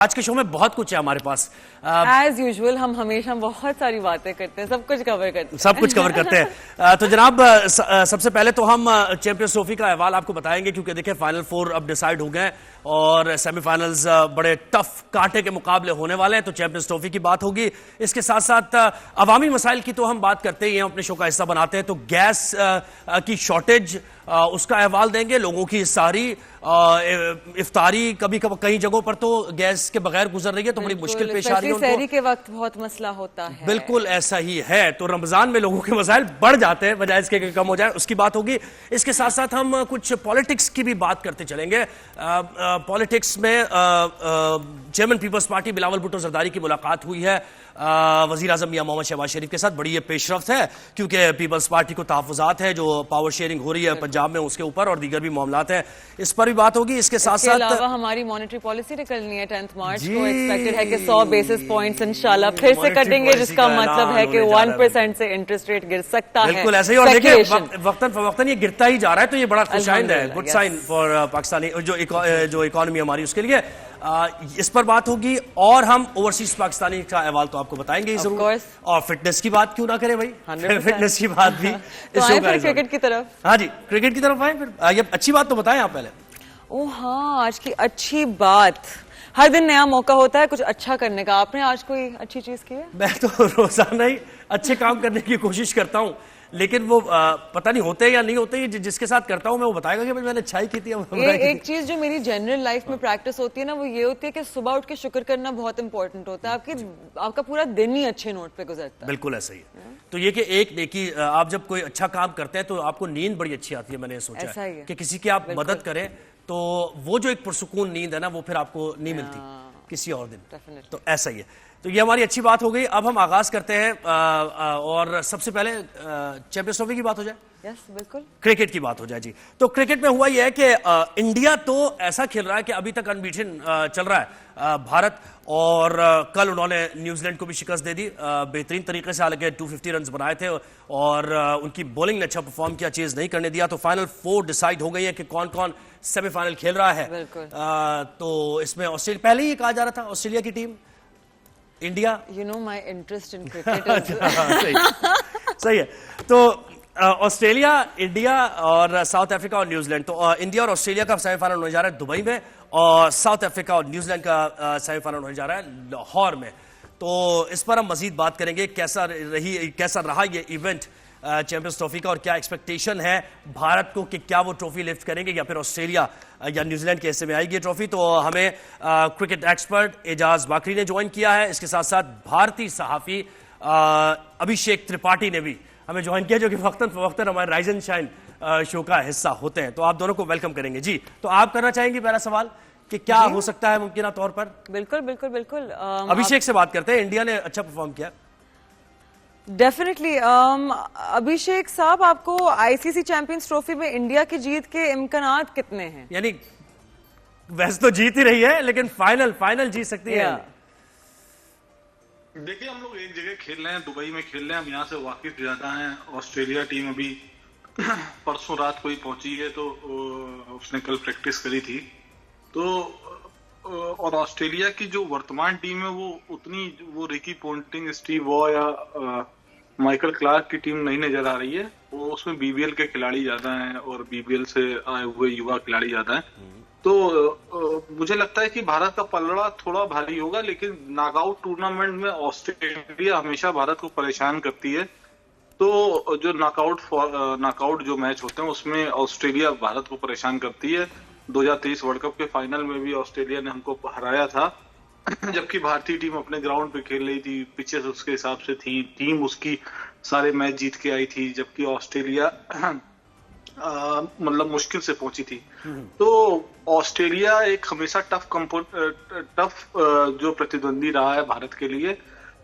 आज के शो में बहुत कुछ है हमारे पास। एज यूजुअल हम हमेशा बहुत सारी बातें करते हैं, सब कुछ कवर करते हैं। तो जनाब सबसे पहले तो हम चैंपियंस ट्रॉफी का अहवाल आपको बताएंगे, क्योंकि देखिए फाइनल 4 अब डिसाइड हो गए और सेमीफाइनल्स बड़े टफ कांटे के मुकाबले होने वाले हैं। तो चैंपियंस ट्रॉफी की बात होगी, इसके साथ साथ अवामी मसाइल की तो हम बात करते ही हैं, अपने शो का हिस्सा बनाते हैं। तो गैस की शॉर्टेज उसका अहवाल देंगे, लोगों की सारी इफ्तारी कभी कहीं जगहों पर तो गैस के बगैर गुजर रही है, तो बड़ी मुश्किल पेश आ रही है उनको। सहरी के वक्त बहुत मसला होता है। बिल्कुल ऐसा ही है। तो रमजान में लोगों के मसाइल बढ़ जाते हैं, बजाय इसके कम हो जाए, उसकी बात होगी। इसके साथ साथ हम कुछ पॉलिटिक्स की भी बात करते चलेंगे। पॉलिटिक्स में chairman Peoples Party Bilawal Bhutto Zardari की मुलाकात हुई है वजीर आजम मियां मोहम्मद शहबाज शरीफ के साथ। बड़ी ये पेशरफ्त है, क्योंकि पीपल्स पार्टी को तहफुजात है जो पावर शेयरिंग हो रही है पंजाब में, उसके ऊपर और दीगर भी मामलात हैं, इस पर भी बात होगी। इसके साथ साथ हमारी मॉनेटरी पॉलिसी निकलनी है 10 मार्च को, एक्सपेक्टेड है कि 100 बेसिस पॉइंट्स इंशाल्लाह फिर से कटेंगे, जिसका मतलब है कि 1% से इंटरेस्ट रेट गिर सकता है। बिल्कुल ऐसे ही। और देखिए वक्तन फवक्तन ये गिरता ही जा रहा है, तो ये बड़ा खुशाइंद है, गुड साइन फॉर पाकिस्तानी जो इकोनॉमी हमारी, उसके लिए इस पर बात होगी। और हम ओवरसीज पाकिस्तानी का अहवाल तो आपको बताएंगे जरूर, और फिटनेस की बात क्यों ना करें भाई, फिटनेस की बात भी तो आए फिर क्रिकेट की तरफ। हाँ जी, क्रिकेट की तरफ आए फिर। ये अच्छी बात तो बताएं आप पहले। ओ हाँ, आज की अच्छी बात, हर दिन नया मौका होता है कुछ अच्छा करने का। आपने आज कोई अच्छी चीज की है? मैं तो रोजाना ही अच्छे काम करने की कोशिश करता हूँ, लेकिन वो पता नहीं होते या नहीं होते, जिसके साथ करता हूँ मैं वो बताएगा कि मैंने अच्छाई की थी। एक चीज जो मेरी जनरल लाइफ में प्रैक्टिस होती है ना, वो ये होती है कि सुबह उठ के शुक्र करना बहुत इंपॉर्टेंट होता है। आपका पूरा दिन ही अच्छे नोट पे गुजरता है। बिल्कुल ऐसा ही है। तो ये कि एक देखिए, आप जब कोई अच्छा काम करते हैं तो आपको नींद बड़ी अच्छी आती है। मैंने सोचा है कि किसी की आप मदद करें तो वो जो एक पुरसुकून नींद है ना, वो फिर आपको नहीं मिलती किसी और दिन। तो ऐसा ही है। तो ये हमारी अच्छी बात हो गई। अब हम आगाज करते हैं और सबसे पहले चैंपियंस ट्रॉफी की बात हो जाए। यस बिल्कुल, क्रिकेट की बात हो जाए जी। तो क्रिकेट में हुआ यह है कि इंडिया तो ऐसा खेल रहा है कि अभी तक अनबीटन चल रहा है भारत, और कल उन्होंने न्यूजीलैंड को भी शिकस्त दे दी बेहतरीन तरीके से। हालांकि 250 रन बनाए थे और उनकी बॉलिंग ने अच्छा परफॉर्म किया, चेज नहीं करने दिया। तो फाइनल 4 डिसाइड हो गई है कि कौन कौन सेमीफाइनल खेल रहा है। तो इसमें ऑस्ट्रेलिया, पहले ही कहा जा रहा था ऑस्ट्रेलिया की team, India. You know my interest in cricket. सही है। तो ऑस्ट्रेलिया, इंडिया और साउथ अफ्रीका और न्यूजीलैंड। तो इंडिया और ऑस्ट्रेलिया का सेमीफाइनल होने जा रहा है दुबई में, और साउथ अफ्रीका और न्यूजीलैंड का सेमीफाइनल होने जा रहा है लाहौर में। तो इस पर हम मजीद बात करेंगे, कैसा रहा ये इवेंट चैंपियंस ट्रॉफी का, और क्या एक्सपेक्टेशन है भारत को कि क्या वो ट्रॉफी लिफ्ट करेंगे या फिर ऑस्ट्रेलिया या न्यूजीलैंड के हिस्से में आएगी ट्रॉफी। तो हमें क्रिकेट एक्सपर्ट एजाज बाकरी ने ज्वाइन किया है। इसके साथ साथ भारतीय सहाफी अभिषेक त्रिपाठी ने भी हमें ज्वाइन किया, जो कि वक्तन फवक्तन हमारे राइज एंड शाइन शो का हिस्सा होते हैं। तो आप दोनों को वेलकम करेंगे जी। तो आप करना चाहेंगे पहला सवाल कि क्या हो सकता है मुमकिन तौर पर? बिल्कुल बिल्कुल बिल्कुल। अभिषेक से बात करते हैं। इंडिया ने अच्छा परफॉर्म किया डेफिनेटली। अभिषेक साहब, आपको आईसीसी चैंपियंस ट्रॉफी में इंडिया की जीत के इम्कानात कितने हैं? यानी वैसे तो जीत ही रही है, लेकिन फाइनल जीत सकती है। देखिए, हम लोग एक जगह खेल रहे हैं, दुबई में खेल रहे हैं, हम यहाँ से वाकिफ ज्यादा हैं। ऑस्ट्रेलिया टीम अभी परसों रात को ही पहुंची है, तो उसने कल प्रैक्टिस करी थी। तो और ऑस्ट्रेलिया की जो वर्तमान टीम है वो रिकी पोंटिंग, स्टीव वॉ या माइकल क्लार्क की टीम नहीं नजर आ रही है। वो उसमें बीबीएल के खिलाड़ी ज्यादा हैं और बीबीएल से आए हुए युवा खिलाड़ी ज्यादा हैं। तो मुझे लगता है कि भारत का पलड़ा थोड़ा भारी होगा, लेकिन नॉकआउट टूर्नामेंट में ऑस्ट्रेलिया हमेशा भारत को परेशान करती है। तो जो नॉकआउट जो मैच होते हैं उसमें ऑस्ट्रेलिया भारत को परेशान करती है। 2023 वर्ल्ड कप के फाइनल में भी ऑस्ट्रेलिया ने हमको हराया था, जबकि भारतीय टीम अपने ग्राउंड पे खेल रही थी, पिचेस उसके हिसाब से थी, टीम उसकी सारे मैच जीत के आई थी, जबकि ऑस्ट्रेलिया मतलब मुश्किल से पहुंची थी। तो ऑस्ट्रेलिया एक हमेशा टफ जो प्रतिद्वंदी रहा है भारत के लिए।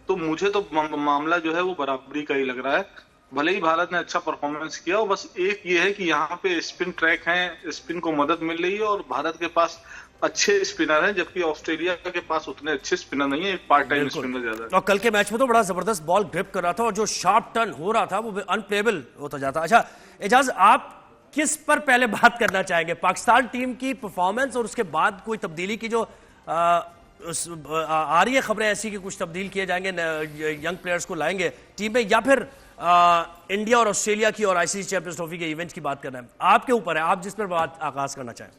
तो मुझे तो मामला जो है वो बराबरी का ही लग रहा है। भले ही भारत ने अच्छा परफॉर्मेंस किया, और बस एक ये है कि यहाँ पे स्पिन ट्रैक हैं, स्पिन को मदद मिल रही है और भारत के पास अच्छे स्पिनर हैं, जबकि ऑस्ट्रेलिया के पास उतने अच्छे स्पिनर नहीं है, एक पार्ट टाइम स्पिनर ज्यादा है। और कल के मैच में तो बड़ा जबरदस्त बॉल ग्रिप कर रहा था, और जो शार्प टर्न हो रहा था वो अनप्लेबल होता जाता। अच्छा एजाज, आप किस पर पहले बात करना चाहेंगे, पाकिस्तान टीम की परफॉर्मेंस और उसके बाद कोई तब्दीली की जो आ रही है खबरें ऐसी कि कुछ तब्दील किए जाएंगे, यंग प्लेयर्स को लाएंगे टीम में, या फिर इंडिया और ऑस्ट्रेलिया की और आईसीसी चैंपियंस ट्रॉफी के इवेंट्स की बात करना है? आपके ऊपर है, आप जिस पर बात आगाज करना चाहें।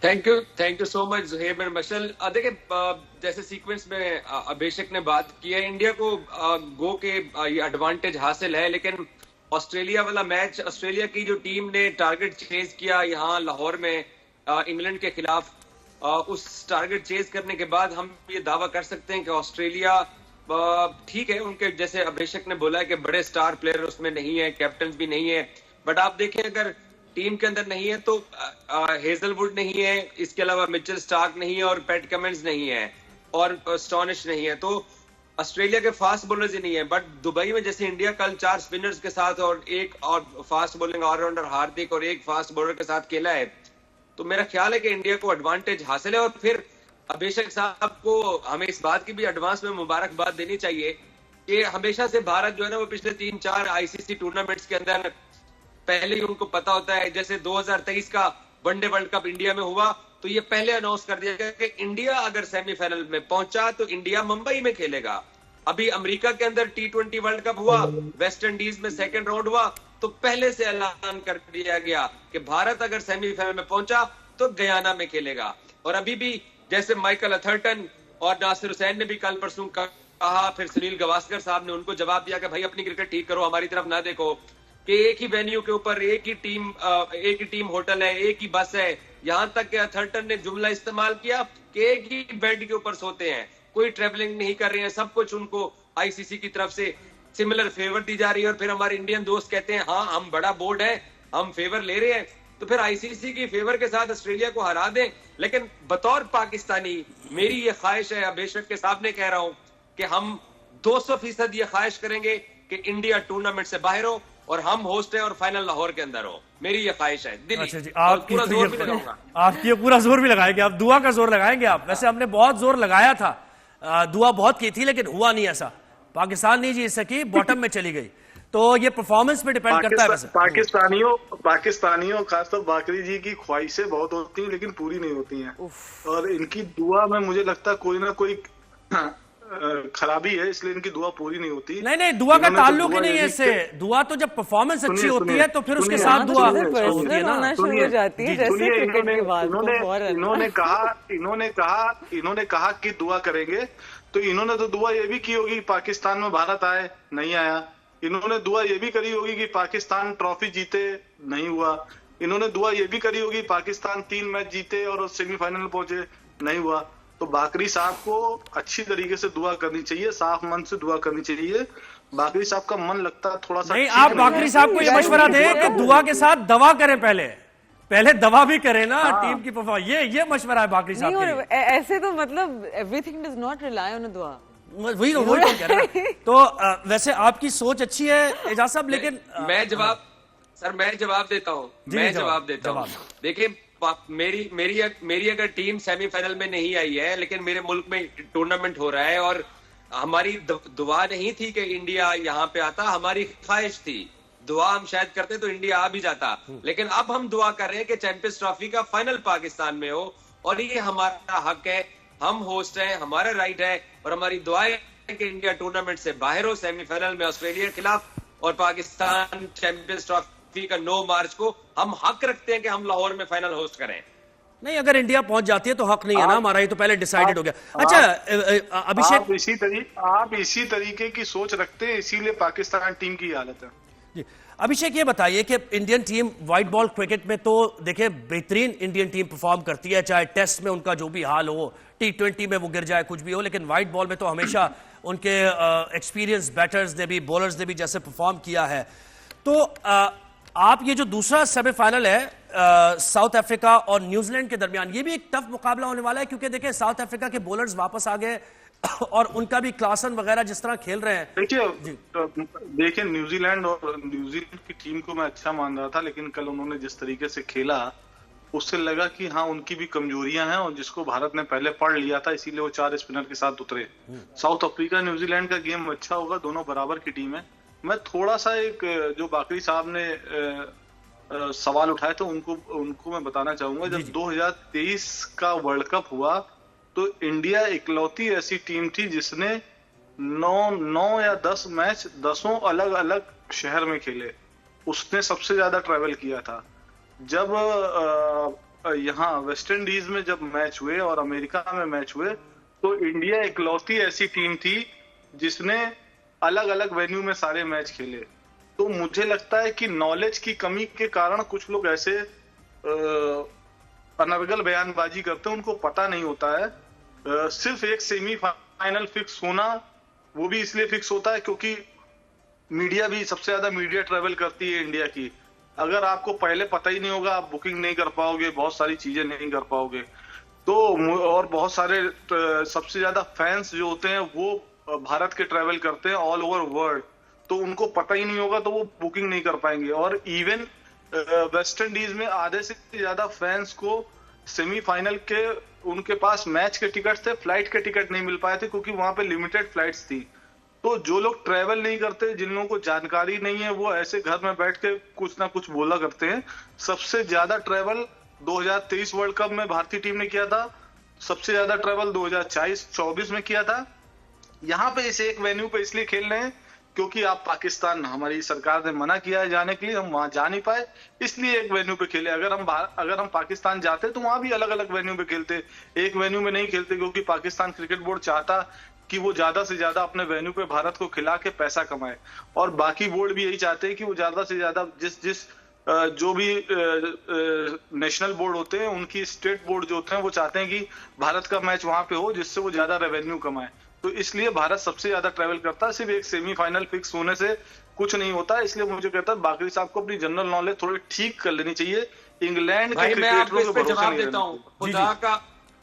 Thank you so much Zuhaib and Mashal. देखिए, जैसे सीक्वेंस में अभिषेक ने बात की है, इंडिया को गो के ये एडवांटेज हासिल है, लेकिन ऑस्ट्रेलिया वाला मैच, ऑस्ट्रेलिया की जो टीम ने टारगेट चेज किया यहाँ लाहौर में इंग्लैंड के खिलाफ, उस टारगेट चेज करने के बाद हम ये दावा कर सकते हैं कि ऑस्ट्रेलिया ठीक है, उनके जैसे अभिषेक ने बोला है कि बड़े स्टार प्लेयर उसमें नहीं है, कैप्टन भी नहीं है, बट आप देखें अगर टीम के अंदर नहीं है तो हेजलवुड नहीं है, इसके अलावा मिचेल स्टार्क नहीं है, और पैट कमिंस नहीं है, और स्टॉनिश नहीं है, तो ऑस्ट्रेलिया के फास्ट बॉलर्स ही नहीं है। बट दुबई में जैसे इंडिया कल 4 स्पिनर्स के साथ और एक और फास्ट बॉलिंग ऑलराउंडर हार्दिक और एक फास्ट बॉलर के साथ खेला है, तो मेरा ख्याल है कि इंडिया को एडवांटेज हासिल है। और फिर अभिषेक साहब को हमें इस बात की भी एडवांस में मुबारकबाद देनी चाहिए कि हमेशा से भारत जो है ना, वो पिछले 3-4 आईसीसी टूर्नामेंट्स के अंदर पहले ही उनको पता होता है। जैसे 2023 का वनडे वर्ल्ड कप इंडिया में हुआ तो ये पहले अनाउंस कर दिया गया कि इंडिया अगर सेमीफाइनल में पहुंचा तो इंडिया मुंबई में खेलेगा। अभी अमेरिका के अंदर T20 वर्ल्ड कप हुआ, वेस्ट इंडीज में सेकंड राउंड हुआ, तो पहले से ऐलान कर दिया गया कि भारत अगर सेमीफाइनल में पहुंचा तो गयाना में खेलेगा। और अभी भी जैसे माइकल अथर्टन और नासिर हुसैन ने भी कल परसों कहा, फिर सुनील गावस्कर साहब ने उनको जवाब दिया कि भाई अपनी क्रिकेट ठीक करो, हमारी तरफ ना देखो, कि एक ही वेन्यू के ऊपर एक ही टीम होटल है, एक ही बस है। यहां तक कि अथर्टन ने जुमला इस्तेमाल किया कि एक ही बेड के ऊपर सोते हैं, कोई ट्रेवलिंग नहीं कर रहे हैं, सब कुछ उनको आईसीसी की तरफ से सिमिलर फेवर दी जा रही है। और फिर हमारे इंडियन दोस्त कहते हैं हाँ हम बड़ा बोर्ड है, हम फेवर ले रहे हैं, तो फिर आईसीसी की फेवर के साथ ऑस्ट्रेलिया को हरा दें। लेकिन बतौर पाकिस्तानी मेरी ये ख्वाहिश है, अभिषेक के सामने कह रहा हूं, कि हम 200% ये ख्वाहिश करेंगे कि इंडिया टूर्नामेंट से बाहर हो और हम होस्ट है और फाइनल लाहौर के अंदर हो। मेरी ये ख्वाहिश है दिल्ली। अच्छा जी, और पूरा जोर भी लगाऊंगा। आपकी पूरा जोर भी लगाएंगे, आप दुआ का जोर लगाएंगे आप? वैसे हमने बहुत जोर लगाया था, दुआ बहुत की थी, लेकिन हुआ नहीं ऐसा, पाकिस्तान नहीं जीत सकी, बॉटम में चली गई। तो ये परफॉर्मेंस पे डिपेंड करता है। वैसे पाकिस्तानियों खासतौर बाकरी जी की ख्वाहिशें बहुत होती हैं लेकिन पूरी नहीं होती हैं, और इनकी दुआ में मुझे लगता है कोई ना कोई खराबी है, इसलिए इनकी दुआ पूरी नहीं होती। नहीं, दुआ का ताल्लुक ही नहीं है इससे। दुआ तो जब परफॉर्मेंस अच्छी होती है तो फिर उसके साथ दुआ होती है ना, शुरू हो जाती है। जैसे क्रिकेट के बाद इन्होंने कहा कि दुआ करेंगे, तो इन्होंने तो दुआ ये भी की होगी पाकिस्तान में भारत आए, नहीं आया। इन्होंने दुआ ये भी करी होगी कि पाकिस्तान ट्रॉफी जीते, नहीं हुआ। इन्होंने दुआ ये भी करी होगी पाकिस्तान 3 मैच जीते और सेमीफाइनल पहुंचे, नहीं हुआ। तो बाकरी साहब को अच्छी तरीके से दुआ करनी चाहिए, साफ मन से दुआ करनी चाहिए। बाकरी साहब का मन लगता है थोड़ा सा नहीं, आप बाकरी साहब को ये मशवरा दें कि दुआ के साथ दवा करें, पहले दवा भी करें ना टीम की परफॉर्मेंस। ये मशवरा है बाकरी साहब के लिए। ऐसे तो मतलब everything does not rely on a दुआ, वही तो कह रहा हूं। तो वैसे आपकी सोच अच्छी है एजाज साहब, लेकिन मैं जवाब देता हूं। देखिए, मेरी अगर टीम सेमीफाइनल में नहीं आई है, लेकिन मेरे मुल्क में टूर्नामेंट हो रहा है, और हमारी दुआ नहीं थी कि इंडिया यहाँ पे आता, हमारी ख्वाहिश थी। दुआ हम शायद करते तो इंडिया आ भी जाता, लेकिन अब हम दुआ कर रहे हैं कि चैंपियंस ट्रॉफी का फाइनल पाकिस्तान में हो, और ये हमारा हक है, हम होस्ट हैं, हमारा राइट है, और हमारी दुआ है कि इंडिया टूर्नामेंट से बाहर हो सेमीफाइनल में ऑस्ट्रेलिया के खिलाफ, और पाकिस्तान चैंपियंस ट्रॉफी का 9 मार्च को हम हक रखते हैं कि हम लाहौर में फाइनल होस्ट करें। नहीं, अगर इंडिया पहुंच जाती है तो हक नहीं है ना हमारा, ये तो पहले डिसाइडेड हो गया। अच्छा अभिषेक, आप इसी तरीके की सोच रखते हैं, इसीलिए पाकिस्तान टीम की हालत है जी। अभिषेक ये बताइए कि Indian team white ball cricket में तो देखिए बेहतरीन इंडियन टीम परफॉर्म करती है, चाहे टेस्ट में उनका जो भी हाल हो, T20 में वो गिर जाए, कुछ भी हो, लेकिन व्हाइट बॉल में तो हमेशा उनके एक्सपीरियंस बैटर्स ने भी, बॉलर्स ने भी जैसे परफॉर्म किया है। तो आप ये जो दूसरा सेमीफाइनल है साउथ अफ्रीका और न्यूजीलैंड के दरमियान, ये भी एक टफ मुकाबला होने वाला है, क्योंकि देखिए साउथ अफ्रीका के बॉलर्स वापस आ गए और उनका भी क्लासन वगैरह जिस तरह खेल रहे हैं। देखिए न्यूजीलैंड की टीम को मैं अच्छा मान रहा था, लेकिन कल उन्होंने जिस तरीके से खेला उससे लगा कि हाँ उनकी भी कमजोरियां हैं, और जिसको भारत ने पहले पढ़ लिया था, इसीलिए वो 4 स्पिनर के साथ उतरे। साउथ अफ्रीका न्यूजीलैंड का गेम अच्छा होगा, दोनों बराबर की टीम है। मैं थोड़ा सा एक जो बाकरी साहब ने सवाल उठाए तो उनको मैं बताना चाहूंगा, जब 2023 का वर्ल्ड कप हुआ तो इंडिया इकलौती ऐसी टीम थी जिसने 9 या 10 मैच 10 अलग अलग शहर में खेले। उसने सबसे ज्यादा ट्रैवल किया था। जब यहाँ वेस्ट इंडीज में जब मैच हुए और अमेरिका में मैच हुए तो इंडिया इकलौती ऐसी टीम थी जिसने अलग अलग वेन्यू में सारे मैच खेले। तो मुझे लगता है कि नॉलेज की कमी के कारण कुछ लोग ऐसे अनर्गल बयानबाजी करते हैं, उनको पता नहीं होता है। सिर्फ एक सेमीफाइनल फिक्स होना वो भी इसलिए फिक्स होता है क्योंकि मीडिया भी सबसे ज्यादा मीडिया ट्रेवल करती है इंडिया की। अगर आपको पहले पता ही नहीं होगा आप बुकिंग नहीं कर पाओगे, बहुत सारी चीजें नहीं कर पाओगे। तो और बहुत सारे सबसे ज्यादा फैंस जो होते हैं वो भारत के ट्रेवल करते हैं ऑल ओवर वर्ल्ड, तो उनको पता ही नहीं होगा तो वो बुकिंग नहीं कर पाएंगे। और इवन वेस्ट इंडीज में आधे से ज्यादा फैंस को सेमीफाइनल के उनके पास मैच के टिकट थे, फ्लाइट के टिकट नहीं मिल पाए थे क्योंकि वहां पे लिमिटेड फ्लाइट्स थी। तो जो लोग ट्रेवल नहीं करते, जिन लोगों को जानकारी नहीं है, वो ऐसे घर में बैठ के कुछ ना कुछ बोला करते हैं। सबसे ज्यादा ट्रेवल 2023 वर्ल्ड कप में भारतीय टीम ने किया था, सबसे ज्यादा ट्रेवल 2024 में किया था। यहाँ पे इस एक वेन्यू पे इसलिए खेल रहे हैं क्योंकि आप पाकिस्तान, हमारी सरकार ने मना किया है जाने के लिए, हम वहां जा नहीं पाए, इसलिए एक वेन्यू पे खेले। अगर हम पाकिस्तान जाते तो वहां भी अलग अलग वेन्यू पे खेलते, एक वेन्यू में नहीं खेलते, क्योंकि पाकिस्तान क्रिकेट बोर्ड चाहता कि वो ज्यादा से ज्यादा अपने वेन्यू पे भारत को खिला के पैसा कमाए। और बाकी बोर्ड भी यही चाहते हैं कि वो ज्यादा से ज्यादा जो भी नेशनल बोर्ड होते हैं, उनकी स्टेट बोर्ड जो होते हैं, वो चाहते हैं कि भारत का मैच वहां पे हो जिससे वो ज्यादा रेवेन्यू कमाए। तो इसलिए भारत सबसे ज्यादा ट्रेवल करता है। सिर्फ एक सेमीफाइनल फिक्स होने से कुछ नहीं होता। इसलिए मुझे कहता है बाकी साहब को अपनी जनरल नॉलेज थोड़ी ठीक कर लेनी चाहिए। इंग्लैंड के क्रिकेटरों को जवाब देता हूँ, खुदा का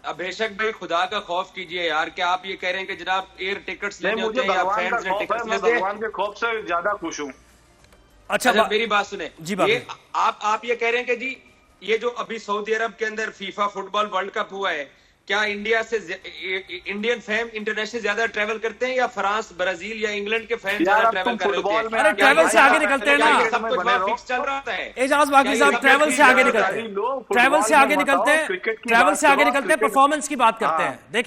अभिषेक भाई, खुदा का खौफ कीजिए यार। क्या आप ये कह रहे हैं कि जनाब एयर टिकट्स लेने होते हैं या फैंस ने टिकट्स लेते हैं? भगवान के खौफ से ज्यादा खुश हूँ। अच्छा, मेरी बात सुने जी। ये आप ये कह रहे हैं कि जी ये जो अभी सऊदी अरब के अंदर फीफा फुटबॉल वर्ल्ड कप हुआ है, क्या इंडियन फैन इंटरनेशनल ज्यादा ट्रैवल करते हैं या फ्रांस, ब्राजील या इंग्लैंड के फैन ज्यादा ट्रैवल कर रहे हैं? अरे ट्रैवल से आगे निकलते हैं ना, सब कुछ वहां फिक्स चल रहा है। एजाज बाकी साहब ट्रैवल से आगे निकलते हैं, ट्रैवल से आगे निकलते हैं, परफॉर्मेंस की बात करते हैं। देखिए